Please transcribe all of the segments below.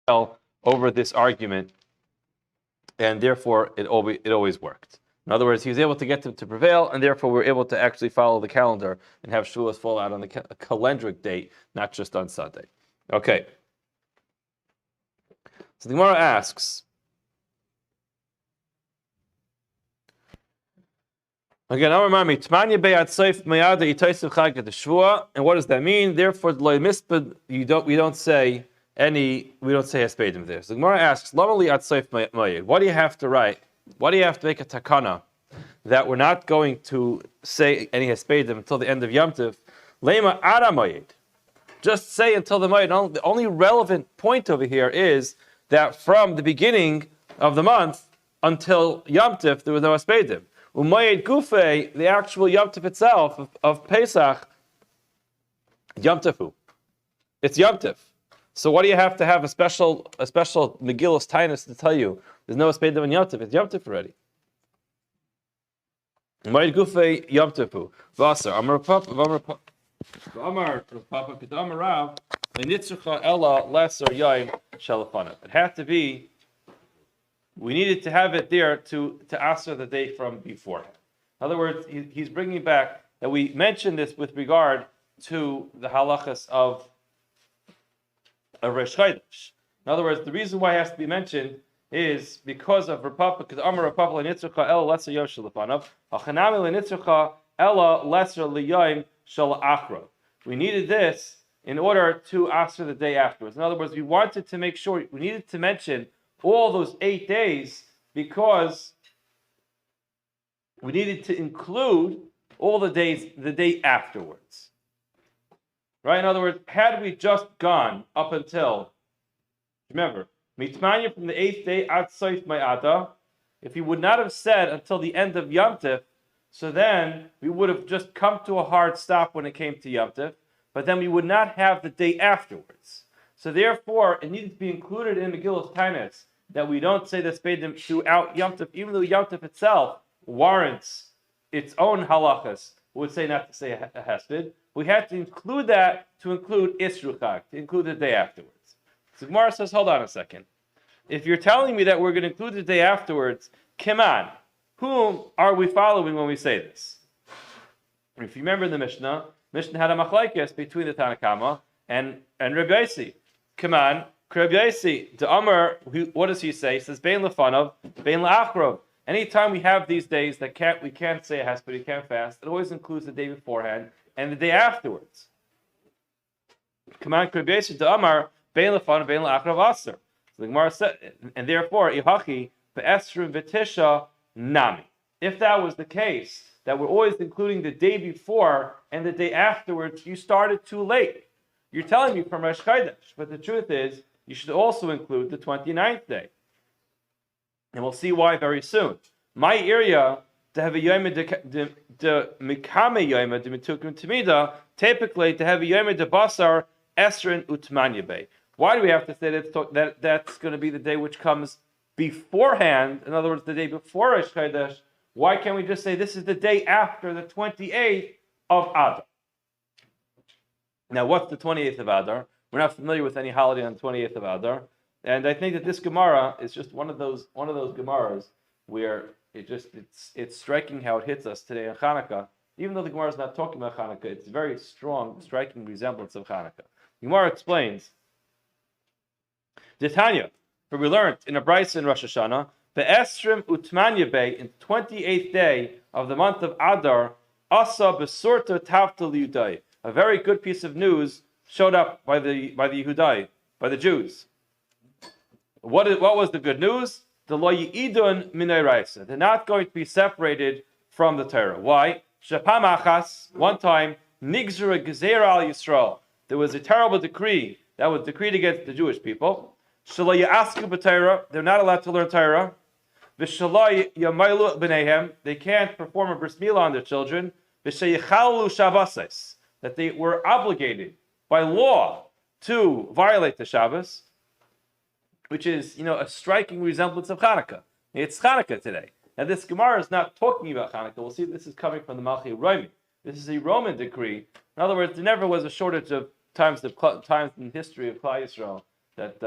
over this argument, and therefore it always worked. In other words, he was able to get them to prevail, and therefore we're able to actually follow the calendar and have Shavuos fall out on the calendric date, not just on Sunday. Okay. So the Gemara asks, again, and what does that mean? Therefore, we don't say hespedim there. So the Gemara asks, what do you have to write? Why do you have to make a takana that we're not going to say any hespedim until the end of Yom Tov? Lema aramayid. Just say until the Mayid. The only relevant point over here is that from the beginning of the month until Yom Tov, there was no hespedim. Umayid Gufei, the actual Yom Tov itself of Pesach, Yom Tovu. It's Yom Tov. So what do you have to have a special Megillus Taanis to tell you there's no Espedim in Yom Tov? It's Yom Tov already. Umayid Gufei Yom Tovu. Vasar Amar Papa Kedamar Rav Lenitzrucha Ella Lesser Yaim Shalafana. It had to be. We needed to have it there to answer the date from beforehand. In other words, he's bringing back that we mentioned this with regard to the halachas of Rosh Chodesh. In other words, the reason why it has to be mentioned is because of Rapapa, because Amar Rapapa leNitzrucha Ela Lesser Yom Shalafanav, Hachanami leNitzrucha Ela Lesser Liyaim Shal Achra. We needed this in order to answer the day afterwards. In other words, we wanted to make sure, we needed to mention all those 8 days because we needed to include all the days, the day afterwards. Right? In other words, had we just gone up until, remember, mitmanya from the 8th day, ad soif ma'ada, if he would not have said until the end of Yom Tov, so then we would have just come to a hard stop when it came to Yom Tov, but then we would not have the day afterwards. So therefore, it needed to be included in Megillus Taanis that we don't say the Spedim throughout Yom Tov, even though Yom Tov itself warrants its own halachas. We would say not to say a hesped. We had to include that to include Isruchak, to include the day afterwards. So Gemara says, hold on a second. If you're telling me that we're going to include the day afterwards, Kiman, whom are we following when we say this? If you remember the Mishnah had a machlekes between the Tanakama and Rabbi Yossi. Kiman, Rabbi Yossi, the Amar, what does he say? He says, Bein lefanav, bein la'achrov. Anytime we have these days that we can't say a hesped, we can't fast, it always includes the day beforehand and the day afterwards. Kiman, Rabbi Yossi, the Amar, bein lefanav, bein la'achrov aser. So the Gemara said, and therefore, ihachi be'esrim v'tisha nami. If that was the case, that we're always including the day before and the day afterwards, you started too late. You're telling me from Rosh Chodesh, but the truth is, you should also include the 29th day. And we'll see why very soon. My area, to have a yom de mikame yom de mitukim tamida, typically to have a yom de basar esrin utmanya bay. Why do we have to say that that's going to be the day which comes beforehand? In other words, the day before Rosh Chodesh. Why can't we just say this is the day after the 28th of Adar? Now, what's the 28th of Adar? We're not familiar with any holiday on the 28th of Adar, and I think that this Gemara is just one of those Gemaras where it's striking how it hits us today on Hanukkah. Even though the Gemara is not talking about Hanukkah, it's a very strong, striking resemblance of Hanukkah. The Gemara explains, Tanya, where we learned in a Brisa in Rosh Hashanah, Be'esrim utmanya bay, in the 28th day of the month of Adar, asa besurta tavta liyudai. A very good piece of news showed up by the Yehudai, by the Jews. What was the good news? The lo yi'idun minay raisa. They're not going to be separated from the Torah. Why? Shapam achas, one time, nigzura gezerah al Yisrael. There was a terrible decree that was decreed against the Jewish people. Shelo ya'asku b'Torah. They're not allowed to learn Torah. V'shelo yamaylu b'neihem. They can't perform a bris milah on their children. V'sheyichalu shabbases. That they were obligated by law to violate the Shabbos, which is, a striking resemblance of Hanukkah. It's Hanukkah today. Now, this Gemara is not talking about Hanukkah. We'll see this is coming from the Malka Esterson. This is a Roman decree. In other words, there never was a shortage of times in the history of Klal Yisrael that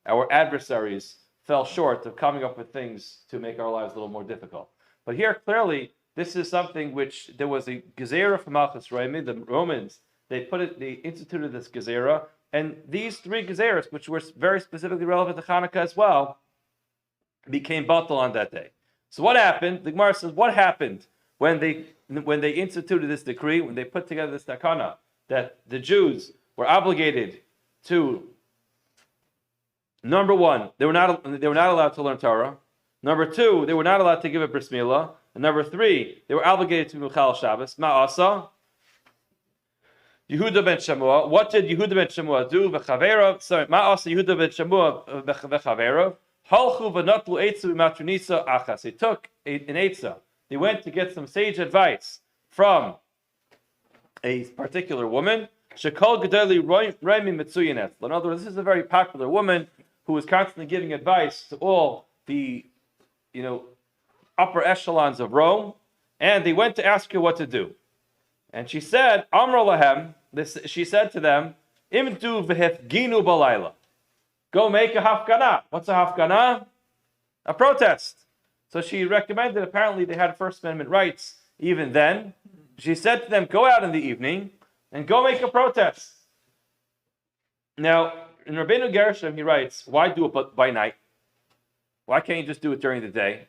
our adversaries fell short of coming up with things to make our lives a little more difficult. But here, clearly, this is something which there was a gezerah from Malchus Roimi. The Romans, they instituted this gezerah, and these three gezerahs, which were very specifically relevant to Hanukkah as well, became batal on that day. So what happened? The Gemara says, what happened when they instituted this decree, when they put together this takana, that the Jews were obligated to, number one, they were not allowed to learn Torah. Number two, they were not allowed to give a bris milah. And number three, they were obligated to Michoel Shabbos. Ma'asa, Yehuda ben Shemua. What did Yehuda ben Shemua do? V'chaverov. Sorry, Ma'asa Yehuda ben Shemua v'chaverov. Halchu v'natlu eitzu v'matronisa achas. They took an eitzah. They went to get some sage advice from a particular woman. Shekol gedeli roimi mitzuyanet. In other words, this is a very popular woman who was constantly giving advice to all the, upper echelons of Rome, and they went to ask her what to do. And she said, Amr lahem, she said to them, Imdu v'hefginu balayla. Go make a hafgana. What's a hafgana? A protest. So she recommended, apparently they had First Amendment rights even then. She said to them, go out in the evening and go make a protest. Now, in Rabbeinu Gershom, he writes, why do it by night? Why can't you just do it during the day?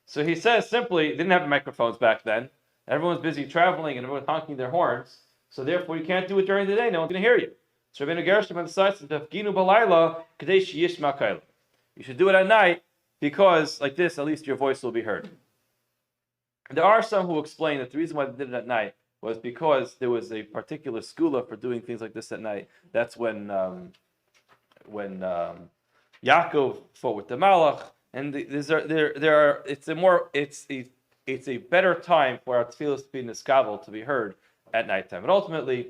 So he says simply, they didn't have microphones back then. Everyone's busy traveling and everyone's honking their horns. So therefore, you can't do it during the day. No one's going to hear you. So Rabbeinu Gershom decides you should do it at night because, like this, at least your voice will be heard. There are some who explain that the reason why they did it at night was because there was a particular skula for doing things like this at night. That's when Yaakov fought with the Malach. And it's a better time for our tefillos to be niskabel, to be heard at nighttime. And ultimately,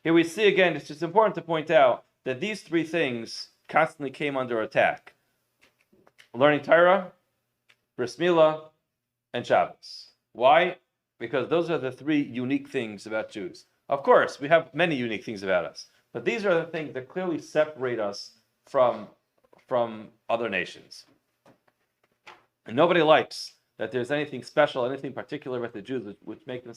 here we see again, it's just important to point out that these three things constantly came under attack: learning Torah, bris milah, and Shabbos. Why? Because those are the three unique things about Jews. Of course, we have many unique things about us, but these are the things that clearly separate us from other nations. And nobody likes that there's anything special, anything particular about the Jews which make them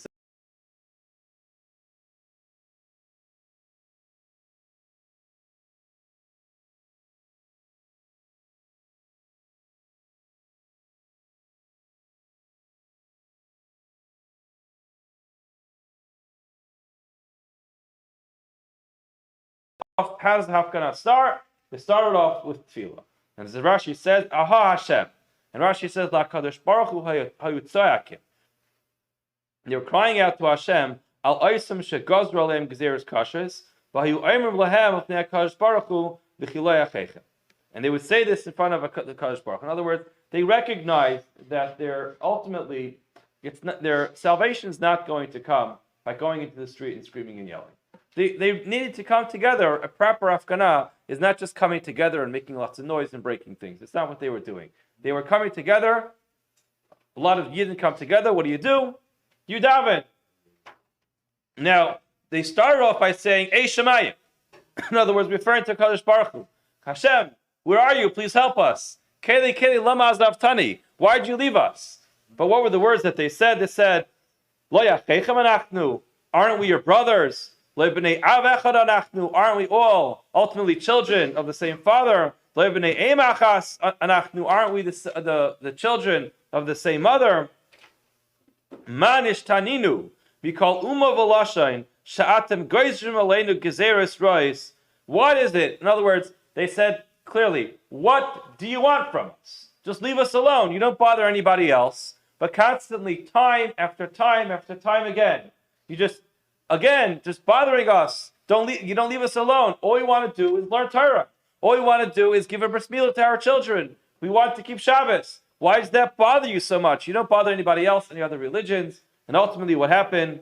off. How does the hafganah start? They started off with tefillah. And as Rashi says, Aha Hashem. And Rashi says, La Kadosh Baruch Hu hayutzayakim. They were crying out to Hashem, Al Oisam Shegazra Aleim Gezeres Kashes, Vahayu Oimrim Lahem Afnei Kadosh Baruch Hu V'chiloi Achechem. And they would say this in front of the Kadosh Baruch. In other words, they recognize that their salvation is not going to come by going into the street and screaming and yelling. They needed to come together. A proper hafganah is not just coming together and making lots of noise and breaking things. It's not what they were doing. They were coming together. A lot of Yidden come together. What do? You daven. Now, they started off by saying, Ei Shemayim. In other words, referring to Kadosh Baruch Hu. Hashem, where are you? Please help us. Keli Keli Lama Azdavtani. Why did you leave us? But what were the words that they said? They said, Lo Yachechem Anachnu. Aren't we your brothers? Aren't we all ultimately children of the same father? Aren't we the children of the same mother? Manish taninu. We call Uma Velashain Sha'atem Geizrim Aleinu Gezeres Rois. What is it? In other words, they said clearly, what do you want from us? Just leave us alone. You don't bother anybody else. But constantly, time after time after time again, you just bothering us. You don't leave us alone. All we want to do is learn Torah. All we want to do is give a bris milah to our children. We want to keep Shabbos. Why does that bother you so much? You don't bother anybody else, any other religions. And ultimately what happened,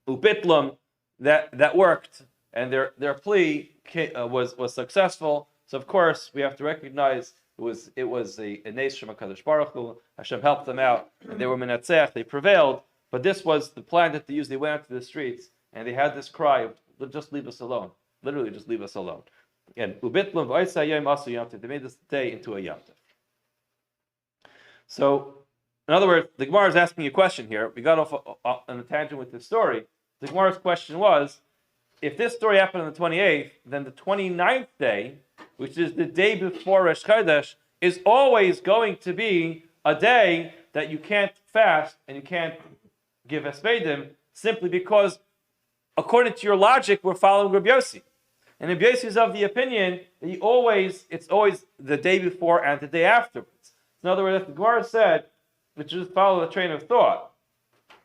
Ubitlam, that worked, and their plea was successful. So of course we have to recognize it was a nes from HaKadosh Baruch Hu. Hashem helped them out, and they were menatzeach, they prevailed. But this was the plan that they used. They went out to the streets and they had this cry of, just leave us alone. Literally, just leave us alone. Again, ubitlam v'oisa yom asu yom tov. They made this day into a yom tov. So, in other words, the Gemara is asking you a question here. We got off on a tangent with this story. The Gemara's question was, if this story happened on the 28th, then the 29th day, which is the day before Rosh Chodesh, is always going to be a day that you can't fast and you can't give espedim, simply because, according to your logic, we're following Rabbi Yossi. And Rabbi Yossi is of the opinion that it's always the day before and the day afterwards. In other words, if the Gemara said, which is follow the train of thought,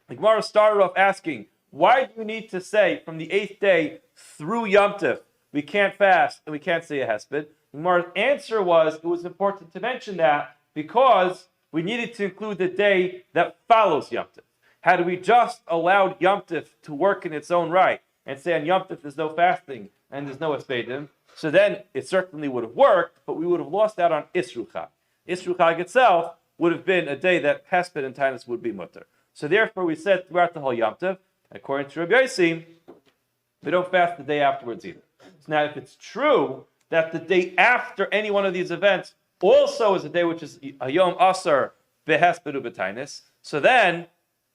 the Gemara started off asking, why do you need to say from the 8th day through Yom Tov, we can't fast and we can't say a hesped? The Gemara's answer was, it was important to mention that because we needed to include the day that follows Yom Tov. Had we just allowed Yom Tov to work in its own right and say on Yom Tov there's no fasting and there's no espedim, so then it certainly would have worked, but we would have lost out on Isru Chag. Isru Chag itself would have been a day that hesped and Taanis would be mutter. So therefore we said throughout the whole Yom Tov, according to Rabbi Yossi, we don't fast the day afterwards either. So now if it's true that the day after any one of these events also is a day which is a Yom Asar behespedu b'Taanis, so then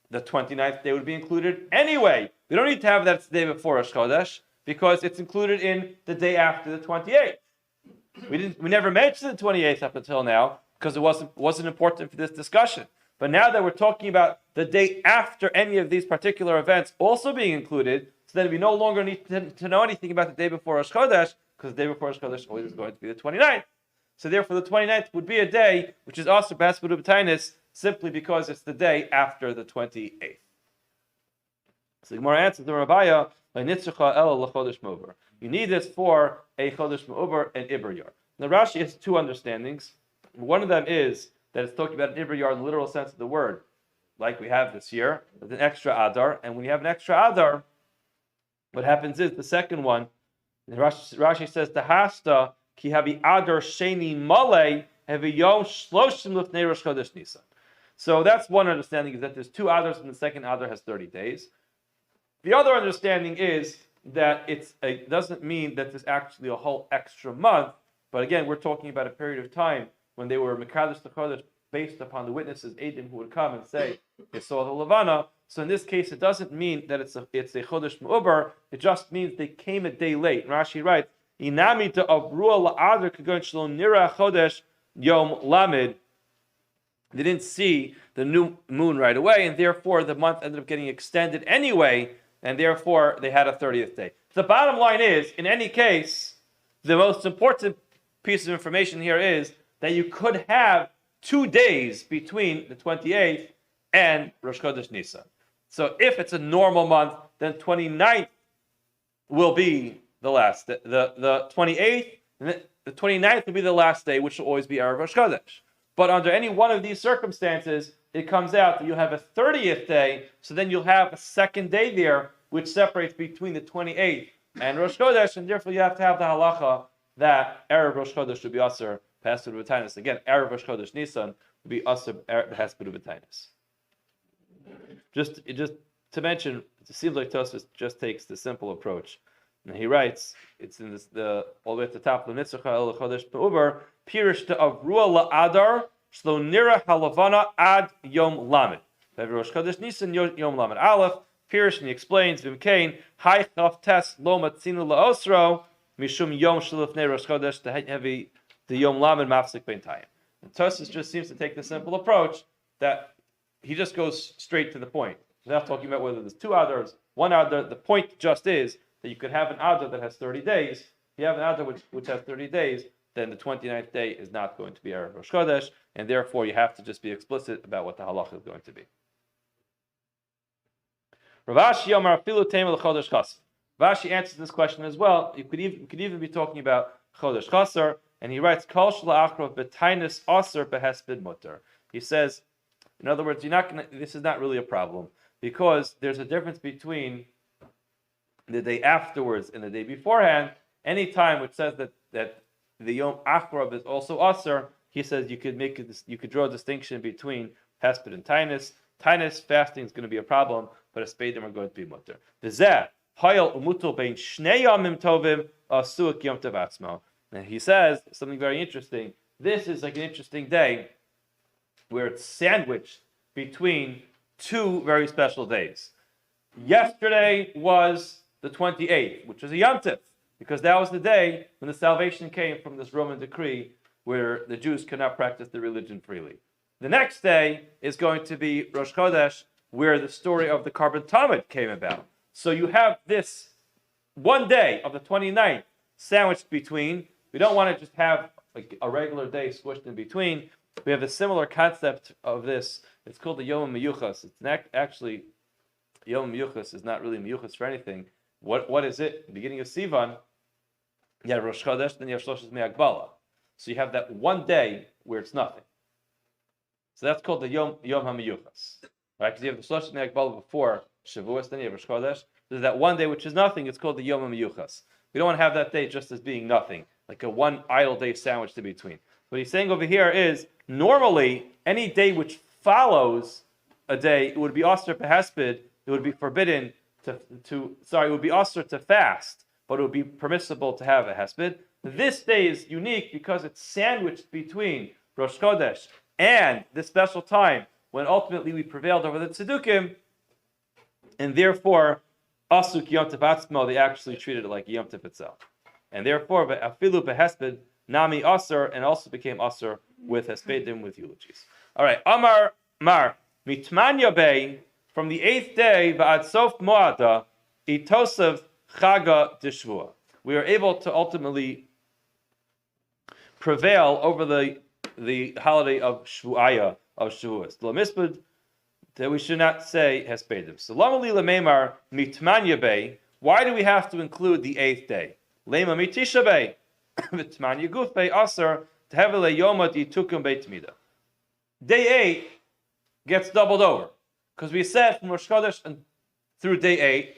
the 29th day would be included anyway. We don't need to have that it's the day before Rosh Chodesh because it's included in the day after the 28th. We never mentioned the 28th up until now because it wasn't important for this discussion. But now that we're talking about the day after any of these particular events also being included, so then we no longer need to know anything about the day before Rosh Chodesh, because the day before Rosh Chodesh always is going to be the 29th. So therefore the 29th would be a day which is also B'Haspedu B'Taanis, simply because it's the day after the 28th. So the Gemara answers the Rabbiya, you need this for a Chodesh Me'uber and Iber Yar. Now Rashi has two understandings. One of them is that it's talking about an Iber Yar in the literal sense of the word, like we have this year, with an extra Adar. And when you have an extra Adar, what happens is, the second one, Rashi says, Tahasta ki havi Adar sheni malei havi yom shloshim lifnei Rosh Chodesh Nisan. So that's one understanding, is that there's two Adars and the second Adar has 30 days. The other understanding is that it doesn't mean that there's actually a whole extra month, but again, we're talking about a period of time when they were Mekadosh to Chodesh based upon the witnesses, Eidim, who would come and say, they saw the Levana. So in this case, it doesn't mean that it's a Chodesh Me'uber, it just means they came a day late. And Rashi writes, Inami to Avrua la'adar kagon shlo nira Chodesh Yom Lamed. They didn't see the new moon right away, and therefore the month ended up getting extended anyway, and therefore they had a 30th day. The bottom line is, in any case, the most important piece of information here is that you could have 2 days between the 28th and Rosh Chodesh Nisan. So if it's a normal month, then 29th will be the last day. The 28th, the 29th will be the last day, which will always be Erev Rosh Chodesh. But under any one of these circumstances, it comes out that you'll have a 30th day, so then you'll have a second day there, which separates between the 28th and Rosh Chodesh, and therefore you have to have the halacha that Erev Rosh Chodesh should be Asr B'Haspedu B'Taanis. Again, Erev Rosh Chodesh Nisan would be Asr B'Haspedu B'Taanis. Just to mention, it seems like Tosfos just takes the simple approach. And he writes, it's in all the way at the top, L'Nitzcha El Chodesh Me'uber, Pirish to Avrua La'adar, Shlo Nira Halavana Ad Yom Lamed. Rosh Chodesh Nisan Yom Lamed Aleph, Pirish, and he explains, V'mkein, Hai Chav Tes Lo Matzinu La'osro, Mishum Yom Shalifnei Rosh Chodesh, the heavy, the Yom Lamed Mafsik Ben Tayim. And Tosfos just seems to take the simple approach that he just goes straight to the point. He's not talking about whether there's two Adars, one Adar. The point just is that you could have an Adar that has 30 days. If you have an Adar which has 30 days, then the 29th day is not going to be Erev Rosh Chodesh, and therefore you have to just be explicit about what the halacha is going to be. Ravashi Amar Afilu Tema L'Chodesh Chaser. Ravashi answers this question as well. You could even be talking about Chodesh Chaser, and he writes, Kol Shla Achrav B'Taanis Aser B'Hesped Mutter. He says, in other words, this is not really a problem, because there's a difference between the day afterwards and the day beforehand. Any time which says that the Yom Achrav is also Aser, he says you could draw a distinction between Hesped and Taanis. Taanis fasting is going to be a problem, but Espedim are going to be mutter. V'zeh hayal umutul bein shnei yamim tovim asuak yom tov atzmo. And he says something very interesting. This is like an interesting day where it's sandwiched between two very special days. Yesterday was the 28th, which was a Yom Tov, because that was the day when the salvation came from this Roman decree where the Jews could not practice their religion freely. The next day is going to be Rosh Chodesh, where the story of the Korban Talmud came about. So you have this one day of the 29th sandwiched between. We don't want to just have like a regular day squished in between. We have a similar concept of this. It's called the Yom Miyuchas. It's not actually, Yom Miyuchas is not really Miyuchas for anything. What is it? Beginning of Sivan, you have Rosh Chodesh, then you have Shloshis Me'agbala. So you have that one day where it's nothing. So that's called the Yom HaMiyuchas. Right? Because you have the Shloshis Me'agbala before Shavuos, then you have Rosh Chodesh. There's that one day which is nothing. It's called the Yom HaMiyuchas. We don't want to have that day just as being nothing, like a one idle day sandwiched in between. What he's saying over here is, normally, any day which follows a day, it would be Asr Pehesped, it would be forbidden it would be Asr to fast, but it would be permissible to have a Hesped. This day is unique because it's sandwiched between Rosh Chodesh and this special time when ultimately we prevailed over the Tzedukim, and therefore, Asuk Yom Tov Atzmo, they actually treated it like Yom Tov itself. And therefore, Afilu Behesped, Nami Asr, and also became Asr with Hespedim, with eulogies. All right, Amar Mar, Mitmanya Bey, from the 8th day, Va'ad Sof Moada, Itosav Chaga Dishvua. We are able to ultimately prevail over the holiday of Shvuaya, of Shavuos. Lamispud, that we should not say Hespedim. So Lamali Lamemar Mitmanya Bey, why do we have to include the 8th day? Lema Mitisha Bey, Mitmanya Guf Bey Asar, Tehevele Yoma Ditukum Beit Mida. Day 8 gets doubled over. Because we said from Rosh Chodesh and through day 8,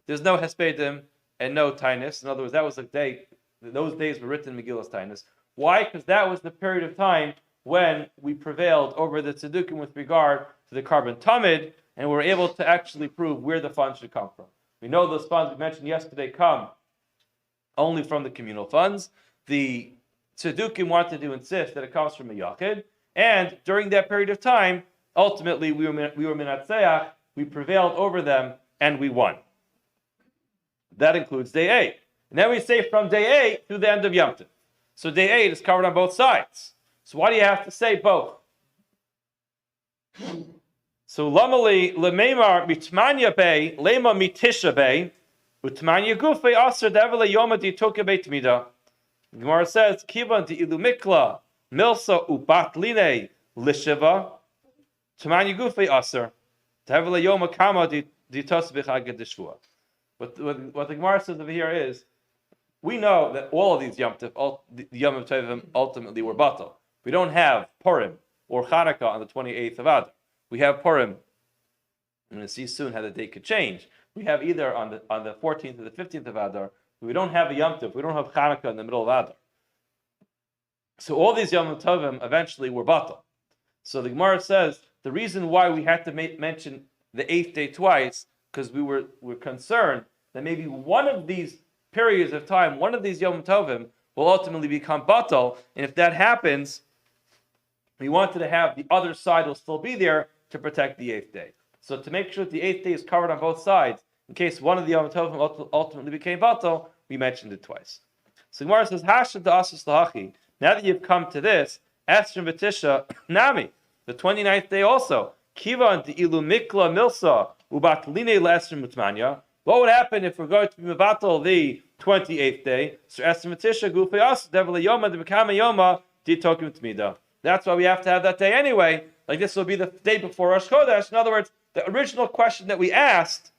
there's no Hespedim and no Taanis. In other words, that was a day, those days were written in Megillah's Taanis. Why? Because that was the period of time when we prevailed over the Tzedukim with regard to the Korban Talmud, and we were able to actually prove where the funds should come from. We know those funds we mentioned yesterday come only from the communal funds. The Tzedukim wanted to insist that it comes from a Yachid, and during that period of time, ultimately, we were Minatzeach, we prevailed over them, and we won. That includes day 8. And then we say from day 8 through the end of Yom Tov. So day 8 is covered on both sides. So why do you have to say both? So Lamali Lemeimar Mitmanya Bey, Lema Mitisha Bey, Utmanya Gufe Aser Devele Yoma Ditoka Beit Mida. The Gemara says, Kivan di Ilumikla, Milsa Ubatline Lisheva. What the Gemara says over here is, we know that all of these Yom Tovim ultimately were batal. We don't have Purim or Chanukah on the 28th of Adar. We have Purim, and we'll see soon how the date could change. We have either on the 14th or the 15th of Adar. We don't have a Yom Tov. We don't have Chanukah in the middle of Adar. So all these Yom Tovim eventually were batal. So the Gemara says, the reason why we had to mention the 8th day twice, because we were concerned that maybe one of these periods of time, one of these Yom Tovim, will ultimately become batal, and if that happens, we wanted to have the other side will still be there to protect the 8th day. So to make sure that the 8th day is covered on both sides, in case one of the Yom Tovim ultimately became batal, we mentioned it twice. So Gemara says, Hashem to Asus Lahachi. Now that you've come to this, Esther V'Tisha Nami. The 29th day also. Kivan to Ilu Mikla Milsa Ubatline Lester Mutmanya. What would happen if we're going to be Mevatel the 28th day? So Esther Matisha Gufayas Devila Yoma the Bekama Yoma Ditokim Tmida. That's why we have to have that day anyway. Like this will be the day before Rosh Chodesh. In other words, the original question that we asked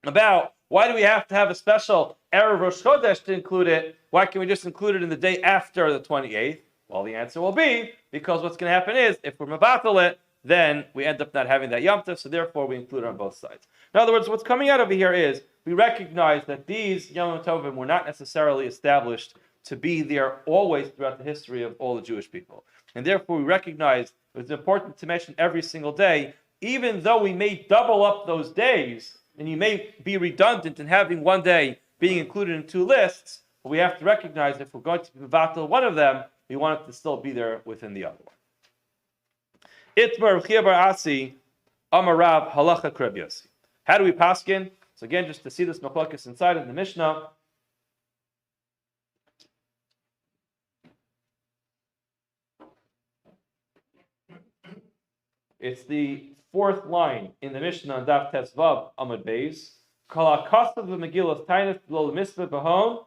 about why do we have to have a special Erev Rosh Chodesh to include it? Why can't we just include it in the day after the 28th? Well, the answer will be because what's going to happen is if we're mevatel it, then we end up not having that Yom Tov, so therefore we include it on both sides. In other words, what's coming out over here is we recognize that these Yom Tovim were not necessarily established to be there always throughout the history of all the Jewish people. And therefore we recognize it's important to mention every single day, even though we may double up those days, and you may be redundant in having one day being included in two lists, but we have to recognize if we're going to be mevatel one of them, we want it to still be there within the other one. Itmar Chia bar Asi Amarav Halacha Kreb Yossi. How do we paskin? So again, just to see this machlokes inside of the Mishnah. It's the fourth line in the Mishnah on Daf Tesvav Amud Beis. Kol hakasav v'megillas Taanis below the mispad behon.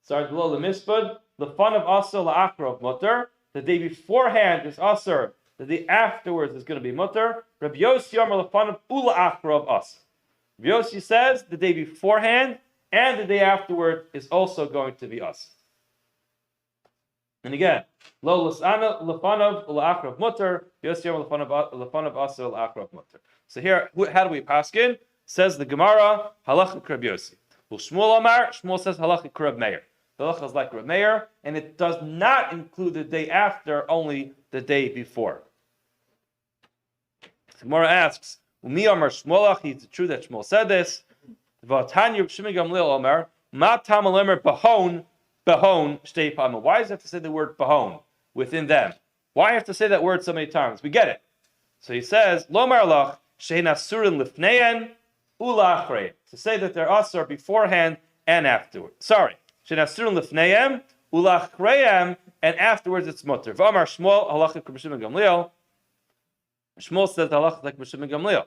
Sorry, below the mispad. The fun of aser la'akrov mutter. The day beforehand is aser. The day afterwards is going to be mutter. Rabbi Yossi Amar the fun of ula akrov aser. Rabbi Yossi says the day beforehand and the day afterward is also going to be aser. And again, lo l'sana l'fanav l'achrav mutter, yosiyam l'fanav aser l'achrav mutter. So here, how do we paskin? Says the Gemara, halacha kreb Yossi. Well, Shmuel Amar, Shmuel says halacha kreb Meir. The halacha is like Reb Meir, and it does not include the day after, only the day before. The Gemara asks, Umi Amar Shmuelach, it's true that Shmuel said this. V'atanya Reb Shimon Gamliel Amar, ma tam alemer bahon, Bahon, shtei pama. Why does it have to say the word bahon within them? Why have to say that word so many times? We get it. So he says, Lomar lach, shein asurin lifneyen, ulachrei. To say that they're asur beforehand and afterwards. Sorry. Shein asurin lifneyen, ulachreim, and afterwards it's mutter. V'amar Shmuel, halacha k'Reb Gamliel. Shmuel says halacha like Reb Gamliel.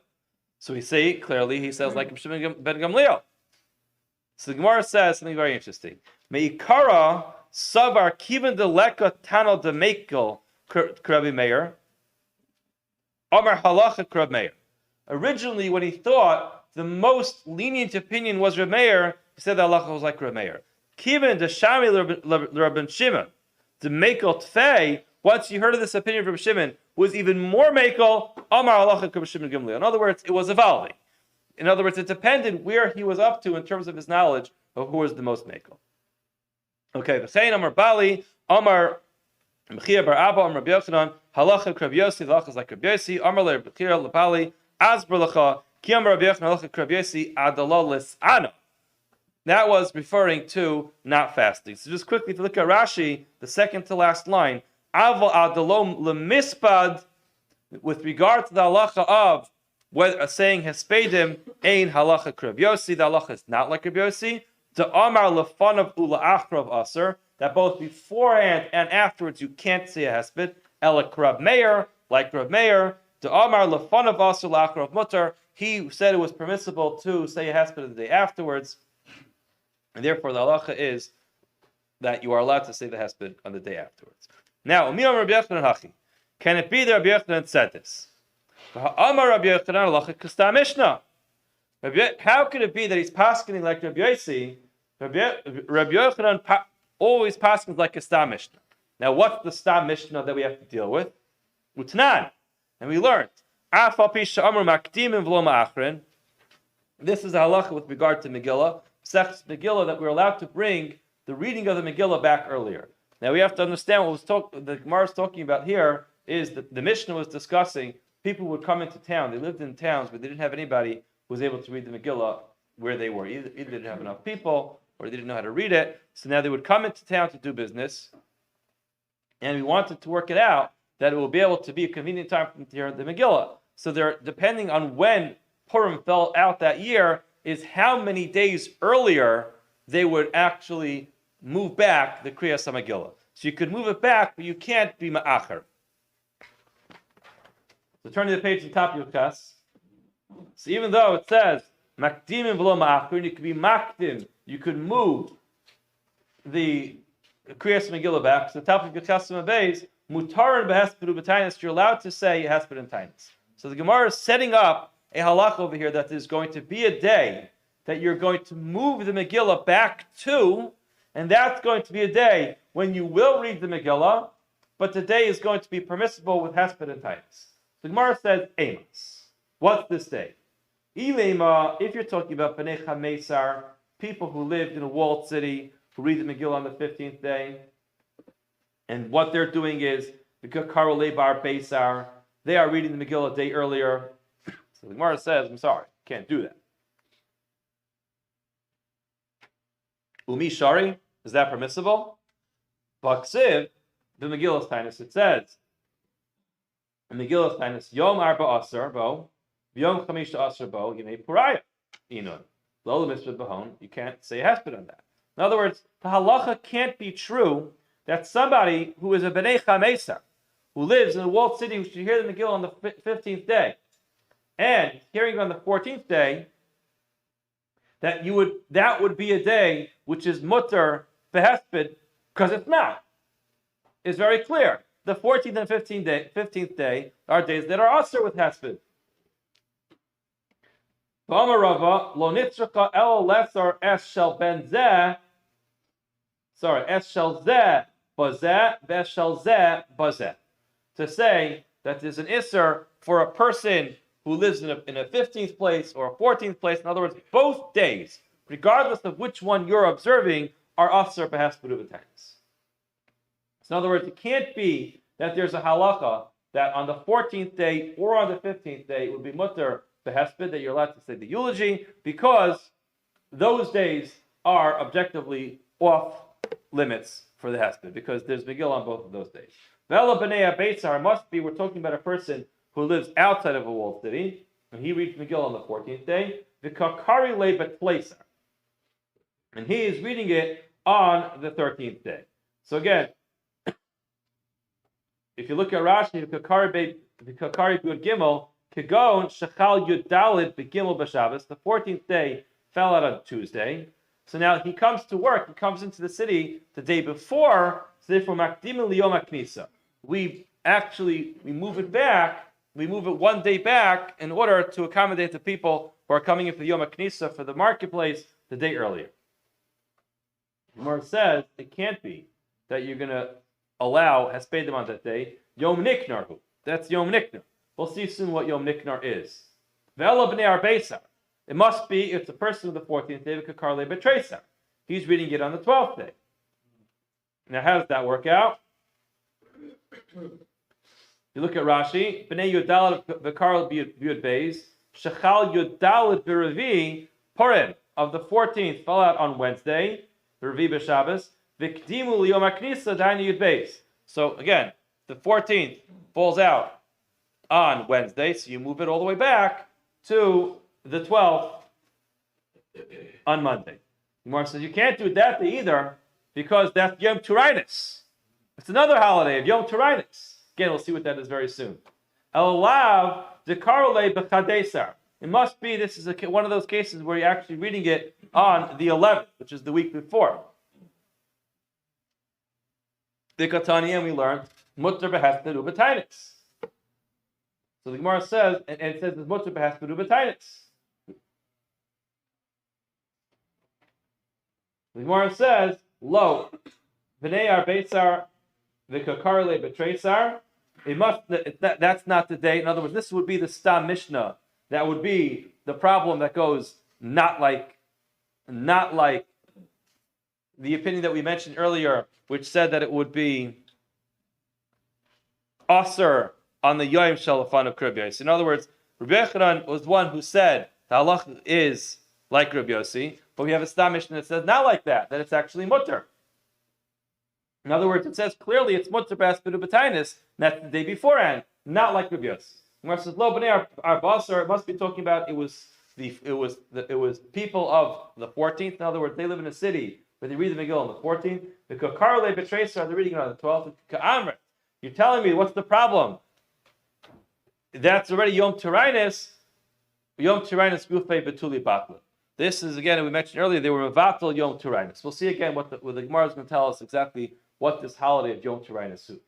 So we see clearly, he says like Reb ben Gamliel. So the Gemara says something very interesting. Meikara savar kiven de leka tano de mekel Kreb Meir. Amar halacha Kreb Meir. Originally, when he thought the most lenient opinion was Reb Meir, he said that halacha was like Reb Meir. Kiven de shami l'Rabban Shimon de mekel tfei. Once you heard of this opinion from Shimon, was even more mekel. Amar halacha Kreb Shimon Gamliel. In other words, it was evolving. In other words, it depended where he was up to in terms of his knowledge of who was the most mekel. Okay, v'chein Amar Bali, Amar Mechia bar Abba, Amar Rabbi Yochanan, halacha Kreb Yossi, the halacha is like Kreb Yossi, Amar le Mechia le Bali, Asber lecha, ki Amar Rabbi Yochanan, halacha Kreb Yossi, adalo lis'ana. That was referring to not fasting. So just quickly, if you look at Rashi, the second to last line, Aval adalo lemispad, with regard to the halacha of whether saying hespedim ein halacha Kreb Yossi, the halacha is not like Kreb Yossi. The Amar lefanav ula achrav aser, that both beforehand and afterwards you can't say a hesped. Ela Kreb Meir, like Kreb Meir. The Amar lefanav aser la'achrav mutter, he said it was permissible to say a hesped the day afterwards, and therefore the halacha is that you are allowed to say the hesped on the day afterwards. Now, Umi Amar Rabbi Yochanan hachi, can it be that Rabbi Yochanan said this? Amar Rabbi Yochanan halacha k'sta Mishnah. How could it be that he's paskening like Rabbi Yossi? Rabbi Yochanan always paskens like a stam Mishnah. Now, what's the stam Mishnah that we have to deal with? Utnan. And we learned. This is a halacha with regard to Megillah. Sechus Megillah, that we're allowed to bring the reading of the Megillah back earlier. Now, we have to understand what the Gemara is talking about here is that the Mishnah was discussing people would come into town. They lived in towns where they didn't have anybody who was able to read the Megillah where they were. Either they didn't have enough people or they didn't know how to read it. So now they would come into town to do business. And we wanted to work it out that it will be able to be a convenient time for them to hear the Megillah. So they're depending on when Purim fell out that year is how many days earlier they would actually move back the Kriyas HaMegillah. So you could move it back, but you can't be ma'acher. So turn to the page on top of your kas. So even though it says makdim and v'lo ma'acher, you could be makdim, you could move the Kriyas Megillah back. So the top of your kas base, mutar and behespedu b'tainis, you're allowed to say hesped and tainis. So the Gemara is setting up a halach over here that there's going to be a day that you're going to move the Megillah back to, and that's going to be a day when you will read the Megillah, but the day is going to be permissible with hesped and tainis. The Gemara says, Amos. What's this day? Ilema, if you're talking about Bnei Chamesar, people who lived in a walled city, who read the Megillah on the 15th day, and what they're doing is, because Karo Leibar Beisar, they are reading the Megillah a day earlier. So the Gemara says, I'm sorry, can't do that. Umi Shari, is that permissible? Baksiv, the Megillus Taanis, it says, in Megillus Taanis, Yom Arba Asar Bo, Yom Chamish Asar Bo, Yemei Puraya, Inun. Lola Mitzvah Bahon, you can't say a hesped on that. In other words, the halacha can't be true that somebody who is a B'nai Chamesa, who lives in a walled city, who should hear the Megillah on the 15th day, and hearing on the 14th day, that would be a day which is mutter behesped, because it's not. It's very clear. The 14th and 15th day are days that are also with hesped. V'amarava lo nitzraka el lesar es shel ben zeh. Sorry, es shel zeh bazeh ves shel zeh bazeh. To say that there's an isser for a person who lives in a 15th place or a 14th place. In other words, both days, regardless of which one you're observing, are asr behesped u'b'tainis. So in other words, it can't be that there's a halacha that on the 14th day or on the 15th day it would be mutter behesped, that you're allowed to say the eulogy, because those days are objectively off limits for the hesped, because there's Megillah on both of those days. Vela b'nei Beitzar must be, we're talking about a person who lives outside of a walled city, and he reads Megillah on the 14th day, v'kakari Laib pleisar, and he is reading it on the 13th day. So again, if you look at Rashi, v'kakari b'yud gimel, kegon shechal yud dalid b'gimel b'Shabbos, the 14th day fell out on Tuesday, so now he comes to work, he comes into the city the day before, so therefore makdimin liyom haknisa. We move it back, we move it one day back in order to accommodate the people who are coming in for the Yom HaKnisa for the marketplace the day earlier. Gemara says it can't be that you're going to allow Hespedim on that day. Yom Niknarhu. That's Yom Niknar. We'll see soon what Yom Niknar is. Ve'ela b'nei Arbeisar. It must be if the person of the 14th day, Kakar Laib Treisar. He's reading it on the 12th day. Now how does that work out? You look at Rashi, B'nei Yudalad v'Karl B'Yud Beis, Shechal Yudalad B'Revi, Purim of the 14th fell out on Wednesday, Revi b'Shabbos, V'Kdimu L'Yom HaKnisa Dainu Yud Beis. So again, the 14th falls out on Wednesday, so you move it all the way back to the 12th on Monday. Gemara says you can't do that day either, because that's Yom Taanis. It's another holiday of Yom Taanis. Again, we'll see what that is very soon. Elav dekarole b'chadesar. It must be, this is one of those cases where you're actually reading it on the 11th, which is the week before. The Katani, and we learned mutter behesped u'b'tainis. So the Gemara says, and it says it's mutter behesped u'b'tainis. The Gemara says, lo, v'nei arbeitzar v'kakarle b'treisar. It must. That's not the day. In other words, this would be the Stam Mishnah. That would be the problem that goes not like the opinion that we mentioned earlier, which said that it would be Aser on the Yom Shalafan of Rabbi Yossi. In other words, Rabbi Aharon was one who said the halach is like Rabbi Yossi, but we have a Stam Mishnah that says not like that it's actually mutter. In other words, it says clearly it's mutter behesped u'b'tainis, and that's the day beforehand, not like Rabbi Yossi. Gemara says lo b'nei our basar. It must be talking about it was people of the 14th. In other words, they live in a city where they read the Megillah on the 14th. The kakarle b'treisar, they're reading it on the 12th. You're telling me what's the problem? That's already Yom Taanis. Yom Taanis gufei betuli batla. This is again, we mentioned earlier, they were mevatel Yom Taanis. We'll see again what the Gemara is going to tell us exactly what this holiday of Yom Taanis is.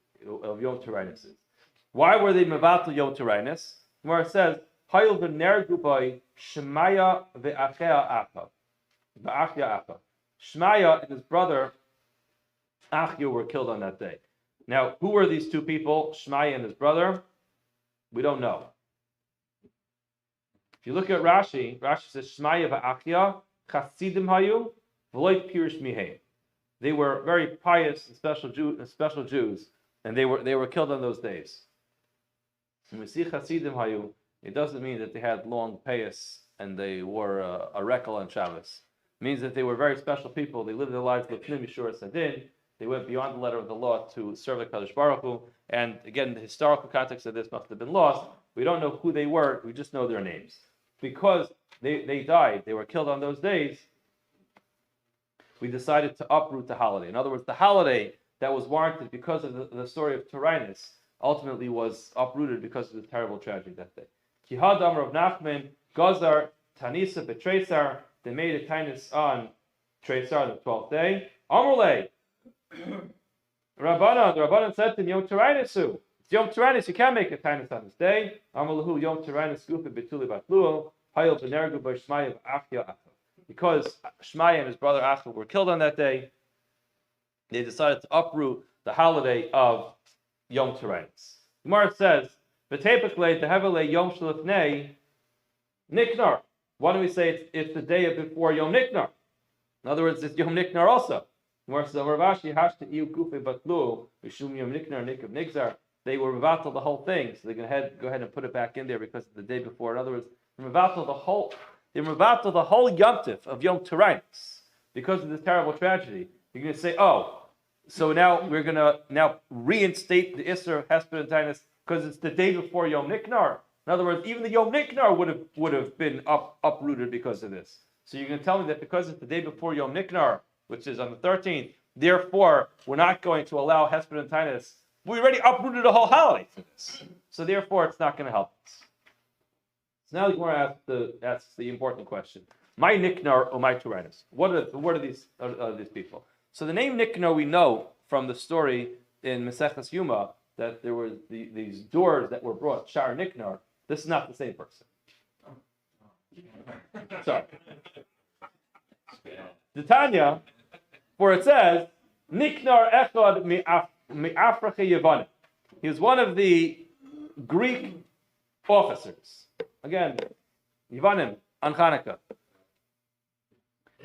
Why were they mevatel Yom Taanis? Gemara says, Hayil v'nergu by Shemaya v'achya Apa. Shemaya and his brother Achya were killed on that day. Now, who were these two people, Shemaya and his brother? We don't know. If you look at Rashi says Shemaya v'Achya Chasidim hayu v'loy pirish miheim. They were very pious and special Jews, and they were killed on those days. When we see Chasidim hayu, it doesn't mean that they had long payas and they wore a rekel on Shabbos. means that they were very special people. They lived their lives Lipman Mishur Sadin. They went beyond the letter of the law to serve the Kadosh Baruch Hu. And again, the historical context of this must have been lost. We don't know who they were. We just know their names. Because they died, they were killed on those days, we decided to uproot the holiday. In other words, the holiday that was warranted because of the story of Taanis ultimately was uprooted because of the terrible tragedy that day. Kihad Amar of Nachman, Gazar, Tanisa, Betresar, they made a Taanis on Tresar, the 12th day. Amrle, the Rabbanan said to him, Yom Tarainisu. It's Yom Taranis, you can't make a Taanis on this day. Amrlahu, Yom Taranis, Gufa, Betuli, Batluo, Hayel, Benergu, Bashmayev, Afya, Afya. Because Shmaya and his brother Achel were killed on that day, they decided to uproot the holiday of Yom Taranis. Gemara says, "V'tepekle tehevele Yom Shlifnei Niknar." Why don't we say it's the day before Yom Niknar? In other words, it's Yom Niknar also. Gemara says, "Ravashi hashta iu kufe batlu v'shum Yom Niknar nikab nigzar." They were mevatel the whole thing, so they're going to go ahead and put it back in there because it's the day before. In other words, they're mevatel the whole. They're mevatel the whole Yom Tif of Yom Taranis because of this terrible tragedy. You're going to say, "Oh, so now we're going to reinstate the Isser of Hesped and Taanis because it's the day before Yom Niknar." In other words, even the Yom Niknar would have been uprooted because of this. So you're going to tell me that because it's the day before Yom Niknar, which is on the 13th, therefore we're not going to allow Hesped and Taanis. We already uprooted a whole holiday for this. So therefore it's not going to help us. So now the Gemara asks the important question: my Niknar or my Turanis? What are these people? So the name Niknar we know from the story in Maseches Yuma that there were these doors that were brought Shar Niknar. This is not the same person. Sorry. The Tanya, where it says Niknar Echad mi'Afrache Yevanim. He was one of the Greek officers. Again, Yevanim on Hanukkah.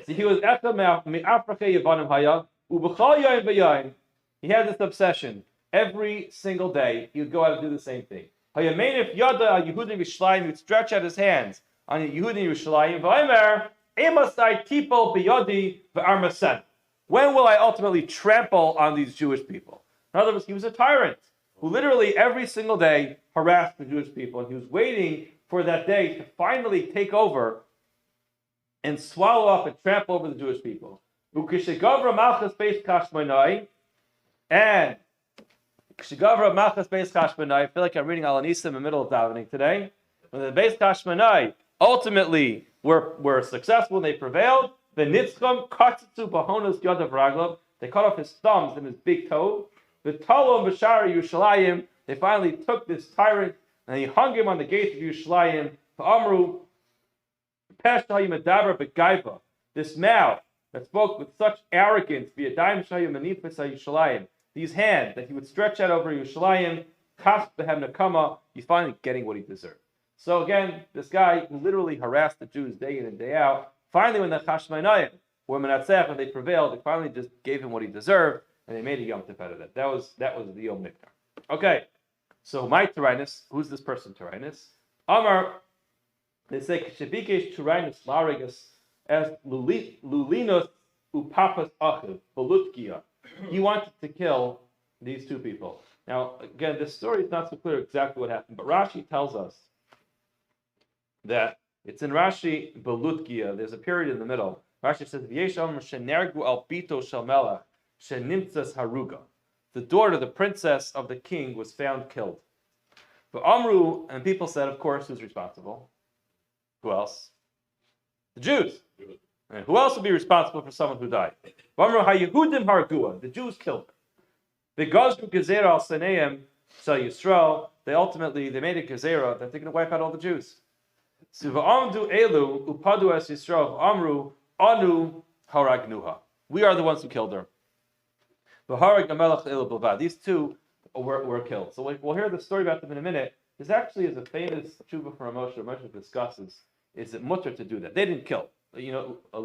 So he was Echad mi'Afrache Yevanim Haya u'b'chal yoyim v'yoyim. He had this obsession. Every single day, he would go out and do the same thing. Hayamein yada al Yehudim Yishlayim, he would stretch out his hands on Yehudim Yishlayim. V'omer emasai tipol biyadi v'armasen. When will I ultimately trample on these Jewish people? In other words, he was a tyrant who literally every single day harassed the Jewish people, and he was waiting for that day to finally take over and swallow up and trample over the Jewish people. And I feel like I'm reading Al Anisa in the middle of davening today. When the Beis Kashmanai ultimately were successful and they prevailed, the Nitzcham Katzitzu Bahonos Yodav Raglav, they cut off his thumbs and his big toe. The Talom Bashari Yushalayim, they finally took this tyrant and he hung him on the gates of Yushalayim. Amru Peshayim Adabra Begaiva, this mouth that spoke with such arrogance, V'yadayim Shayim Manifes Yushalayim, these hands that he would stretch out over Yushalayim, Kas Behem Nakama, he's finally getting what he deserved. So again, this guy who literally harassed the Jews day in and day out, finally when the Chashmonayim were Menatzech and they prevailed, they finally just gave him what he deserved, and they made a Yom Tov out of that. That was the Yom Niknar. Okay, so my Taanis, who's this person Taanis? Amar, they say Kshabikesh Taanis Larigas as Lulinos Upapas Achiv Bolutkia. He wanted to kill these two people. Now, again, this story is not so clear exactly what happened, but Rashi tells us that it's in Rashi Belutgia. There's a period in the middle. Rashi says, "V'yesham shenergu al bito shel melech shenimtzas haruga." The daughter, the princess of the king, was found killed. But Amru, and people said, of course, who's responsible? Who else? The Jews. And who else would be responsible for someone who died? Amru haYehudim hargua. The Jews killed her. The Gazru gezerah al Saneim Shal Yisrael. They made a gezerah that they're going to wipe out all the Jews. So v'amdu elu upadu es Yisrael amru anu haragnuha. We are the ones who killed her. V'harag namelach elu bilvad. These two were killed. So we'll hear the story about them in a minute. This actually is a famous tshuva from Moshe. Moshe discusses: is it mutter to do that? They didn't kill. You know, a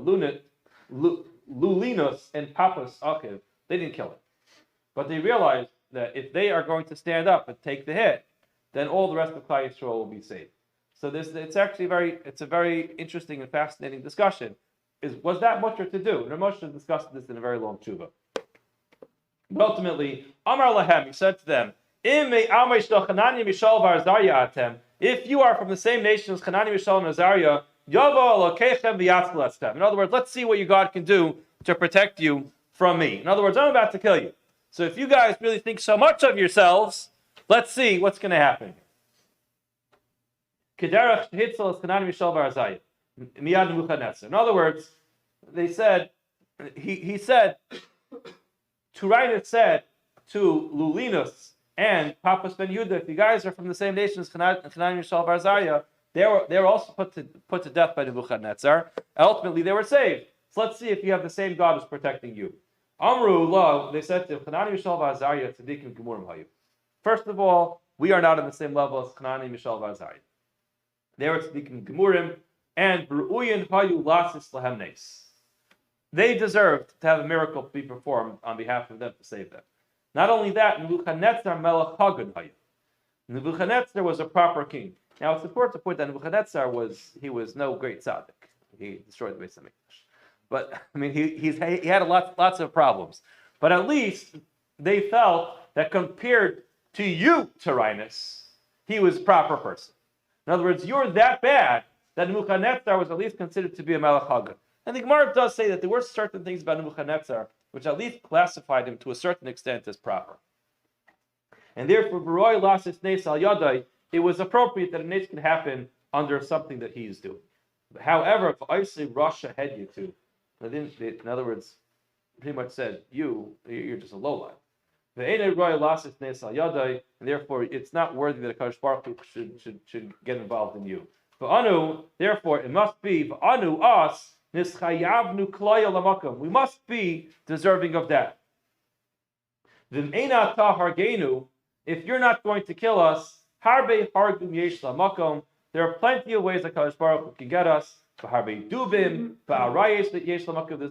Lulinus and Papas Achiv. They didn't kill it, but they realized that if they are going to stand up and take the hit, then all the rest of Klal Yisrael will be saved. So it's a very interesting and fascinating discussion. was that mutter to do? And Moshe discussed this in a very long tshuva. But ultimately, Amar Lahem, he said to them, if you are from the same nation as Hanani, Mishael, and Azariah, in other words, let's see what your God can do to protect you from me. In other words, I'm about to kill you. So if you guys really think so much of yourselves, let's see what's going to happen. In other words, they said, he said, Turainus said to Lulinus and Papas ben Yehuda, if you guys are from the same nation as Hanani, Mishael, Azariah, they were also put to death by Nebuchadnezzar. Ultimately, they were saved. So let's see if you have the same God who's protecting you. Amru lo, they said to him, Hanani, Mishael, Azariah, tzadikim gemurim hayu. First of all, we are not on the same level as Hanani, Mishael, Azariah. They were tzadikim gemurim, and b'ru'uyin hayu lasis lahem nes. They deserved to have a miracle be performed on behalf of them to save them. Not only that, Nebuchadnezzar melech hagun hayu. Nebuchadnezzar was a proper king. Now it's important to point that Nebuchadnezzar was no great tzaddik. He destroyed the Beis Hamikdash. But I mean, he had lots of problems. But at least they felt that compared to you, Tyrannus, he was a proper person. In other words, you're that bad that Nebuchadnezzar was at least considered to be a Melech Hagan. And the Gemara does say that there were certain things about Nebuchadnezzar which at least classified him to a certain extent as proper. And therefore, Baroy Lasis Nes Al Yadai, it was appropriate that a nes could happen under something that he is doing. However, if I say Russia had you to, in other words, pretty much said, you're just a lowlife. And therefore, it's not worthy that a Kadosh Baruch Hu should get involved in you. Therefore, it must be us. We must be deserving of that. If you're not going to kill us, there are plenty of ways that Kadosh Baruch Hu can get us. There's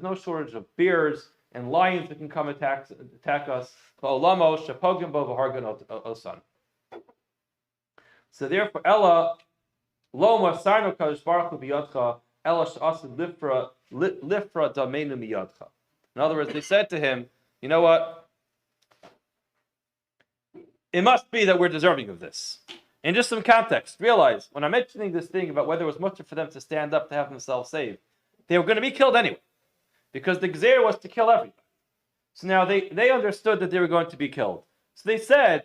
no shortage of bears and lions that can come attack us. So therefore, Ella Loma Sarno Kadosh Baruch Hu biyadcha Ella sh'asid lifra damenu miyadcha. In other words, they said to him, you know what? It must be that we're deserving of this. In just some context, realize when I'm mentioning this thing about whether it was much for them to stand up to have themselves saved, they were going to be killed anyway, because the Gzeir was to kill everybody. So now they understood that they were going to be killed. So they said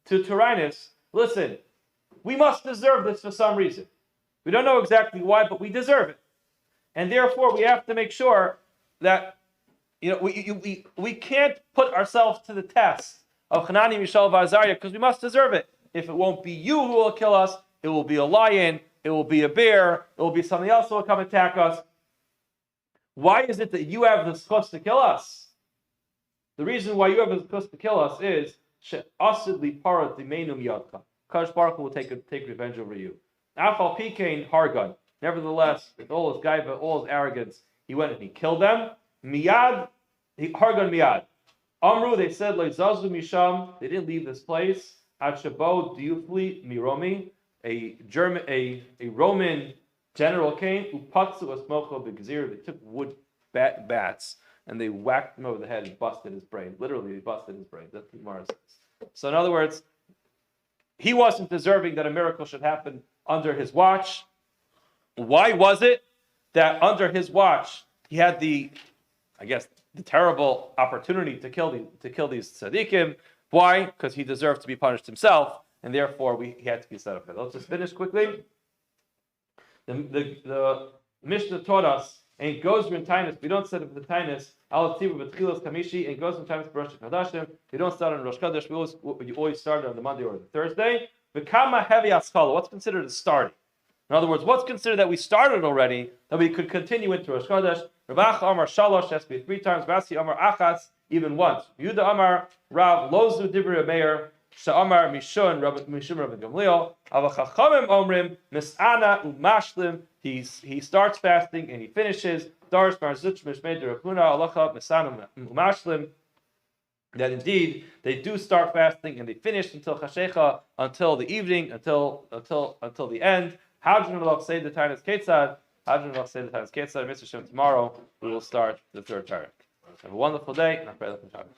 to Tyrannus, listen, we must deserve this for some reason. We don't know exactly why, but we deserve it. And therefore, we have to make sure that we can't put ourselves to the test of Hanani, Mishael, Azariah, because we must deserve it. If it won't be you who will kill us, it will be a lion, it will be a bear, it will be something else who will come attack us. Why is it that you have the schus to kill us? The reason why you have the schus to kill us is she'asid para dimenum yadcha. Kadosh Baruch Hu will take revenge over you. Afal pikein hargan. Nevertheless, with all his gaiva, all his arrogance, he went and he killed them. Miyad, hargan miyad. Amru, they said, Leizazu misham. They didn't leave this place. Achabo diufli miromi, a Roman general came. Upatsu asmocho begzir. They took wood bats and they whacked him over the head and busted his brain. Literally, they busted his brain. That's what Gemara says. So, in other words, he wasn't deserving that a miracle should happen under his watch. Why was it that under his watch he had the terrible opportunity to kill these tzaddikim? Why? Because he deserved to be punished himself, and therefore he had to be set up. Let's just finish quickly. The Mishnah taught us, and it goes in Taanis. We don't set up the Taanis. Al Tzivu b'Tchilas Kamishi, and goes in Taanis Rosh Chodashim. We don't start on Rosh Chodesh. You always start on the Monday or the Thursday. V'kama heavy askala. What's considered a starting? In other words, what's considered that we started already, that we could continue into Rosh Chodesh? Ravach Amar Shalosh has to be 3 times. Rasi Amar Achas, even once. Yehuda Amar Rav Lozu Dibri Meir Sha'amar Mishun Rabbi Gamliel Avachachamim Omrim Mis'ana Umashlim. He starts fasting and he finishes. Darish Marzuch Mishmei Derechuna Alacha Mis'ana Umashlim. That indeed they do start fasting and they finish until Chashecha, until the evening, until the end. How do you say the Taanis Ketzad? Tomorrow we will start the third parak. Have a wonderful day, and I pray that Shabbos.